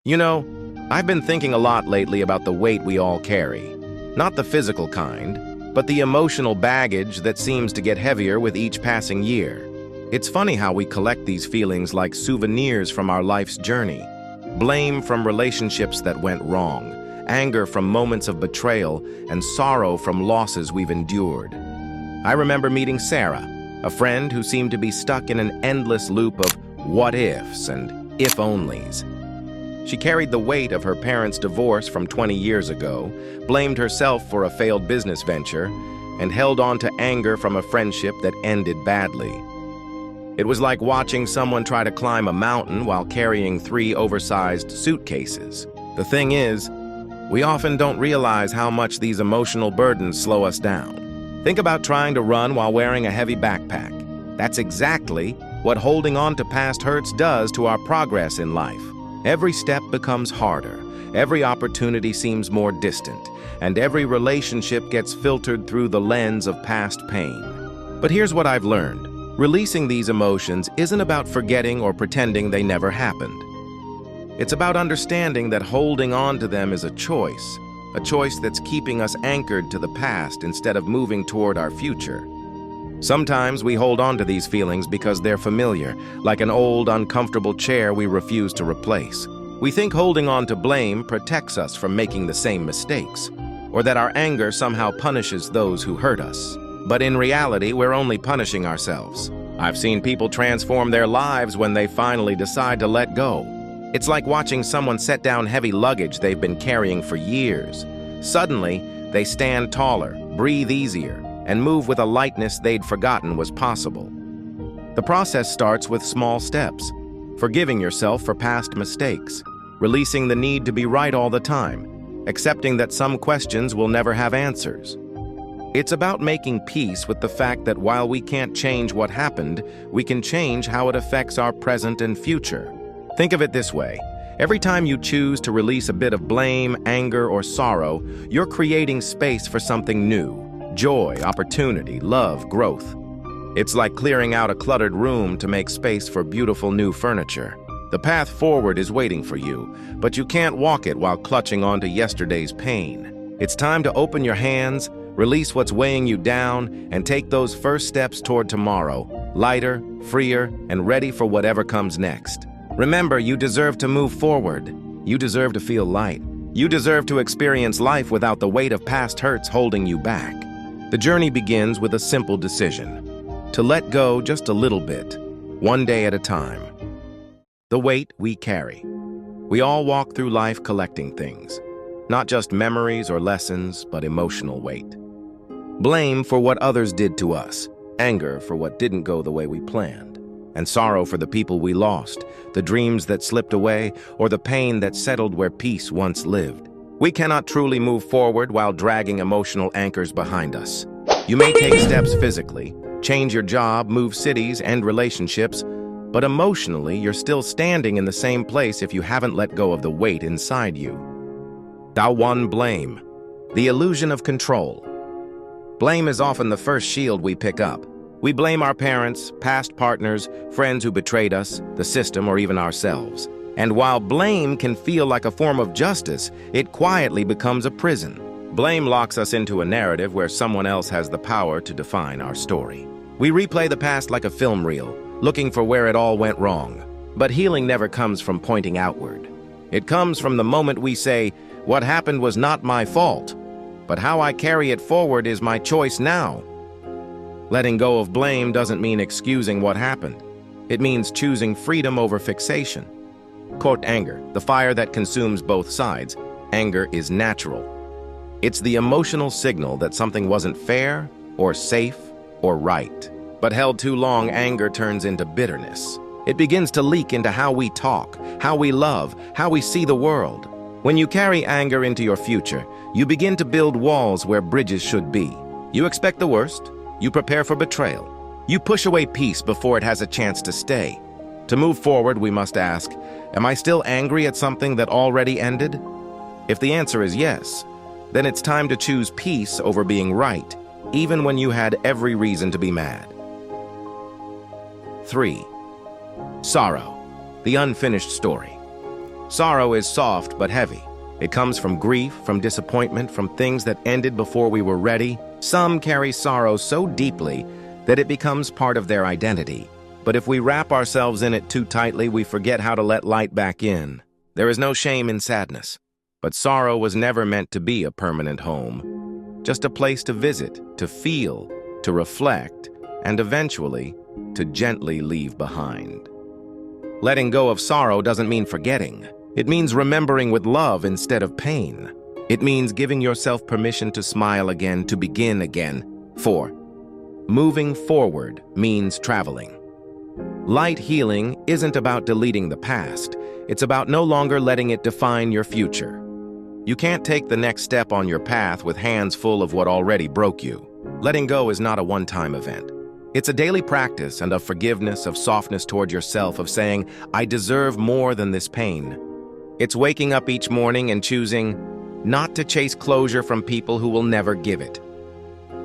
You know, I've been thinking a lot lately about the weight we all carry. Not the physical kind, but the emotional baggage that seems to get heavier with each passing year. It's funny how we collect these feelings like souvenirs from our life's journey. Blame from relationships that went wrong, anger from moments of betrayal, and sorrow from losses we've endured. I remember meeting Sarah, a friend who seemed to be stuck in an endless loop of what-ifs and if-onlys. She carried the weight of her parents' divorce from 20 years ago, blamed herself for a failed business venture, and held on to anger from a friendship that ended badly. It was like watching someone try to climb a mountain while carrying 3 oversized suitcases. The thing is, we often don't realize how much these emotional burdens slow us down. Think about trying to run while wearing a heavy backpack. That's exactly what holding on to past hurts does to our progress in life. Every step becomes harder, every opportunity seems more distant, and every relationship gets filtered through the lens of past pain. But here's what I've learned. Releasing these emotions isn't about forgetting or pretending they never happened. It's about understanding that holding on to them is a choice that's keeping us anchored to the past instead of moving toward our future. Sometimes we hold on to these feelings because they're familiar, like an old, uncomfortable chair we refuse to replace. We think holding on to blame protects us from making the same mistakes, or that our anger somehow punishes those who hurt us. But in reality, we're only punishing ourselves. I've seen people transform their lives when they finally decide to let go. It's like watching someone set down heavy luggage they've been carrying for years. Suddenly, they stand taller, breathe easier, and move with a lightness they'd forgotten was possible. The process starts with small steps: forgiving yourself for past mistakes, releasing the need to be right all the time, accepting that some questions will never have answers. It's about making peace with the fact that while we can't change what happened, we can change how it affects our present and future. Think of it this way. Every time you choose to release a bit of blame, anger, or sorrow, you're creating space for something new. Joy, opportunity, love, growth. It's like clearing out a cluttered room to make space for beautiful new furniture. The path forward is waiting for you, but you can't walk it while clutching onto yesterday's pain. It's time to open your hands, release what's weighing you down, and take those first steps toward tomorrow, lighter, freer, and ready for whatever comes next. Remember, you deserve to move forward. You deserve to feel light. You deserve to experience life without the weight of past hurts holding you back. The journey begins with a simple decision: to let go just a little bit, one day at a time. The weight we carry. We all walk through life collecting things, not just memories or lessons, but emotional weight. Blame for what others did to us, anger for what didn't go the way we planned, and sorrow for the people we lost, the dreams that slipped away, or the pain that settled where peace once lived. We cannot truly move forward while dragging emotional anchors behind us. You may take steps physically, change your job, move cities, end relationships, but emotionally, you're still standing in the same place if you haven't let go of the weight inside you. Dawan blame, the illusion of control. Blame is often the first shield we pick up. We blame our parents, past partners, friends who betrayed us, the system, or even ourselves. And while blame can feel like a form of justice, it quietly becomes a prison. Blame locks us into a narrative where someone else has the power to define our story. We replay the past like a film reel, looking for where it all went wrong. But healing never comes from pointing outward. It comes from the moment we say, "What happened was not my fault, but how I carry it forward is my choice now." Letting go of blame doesn't mean excusing what happened. It means choosing freedom over fixation. Quote, anger, the fire that consumes both sides. Anger is natural. It's the emotional signal that something wasn't fair, or safe, or right. But held too long, anger turns into bitterness. It begins to leak into how we talk, how we love, how we see the world. When you carry anger into your future, you begin to build walls where bridges should be. You expect the worst. You prepare for betrayal. You push away peace before it has a chance to stay. To move forward, we must ask, am I still angry at something that already ended? If the answer is yes, then it's time to choose peace over being right, even when you had every reason to be mad. 3. Sorrow, the unfinished story. Sorrow is soft but heavy. It comes from grief, from disappointment, from things that ended before we were ready. Some carry sorrow so deeply that it becomes part of their identity. But if we wrap ourselves in it too tightly, we forget how to let light back in. There is no shame in sadness, but sorrow was never meant to be a permanent home. Just a place to visit, to feel, to reflect, and eventually, to gently leave behind. Letting go of sorrow doesn't mean forgetting. It means remembering with love instead of pain. It means giving yourself permission to smile again, to begin again. 4. Moving forward means traveling. Light healing isn't about deleting the past. It's about no longer letting it define your future. You can't take the next step on your path with hands full of what already broke you. Letting go is not a one-time event. It's a daily practice and of forgiveness, of softness toward yourself, of saying, I deserve more than this pain. It's waking up each morning and choosing not to chase closure from people who will never give it.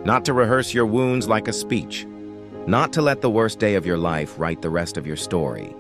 Not to rehearse your wounds like a speech. Not to let the worst day of your life write the rest of your story.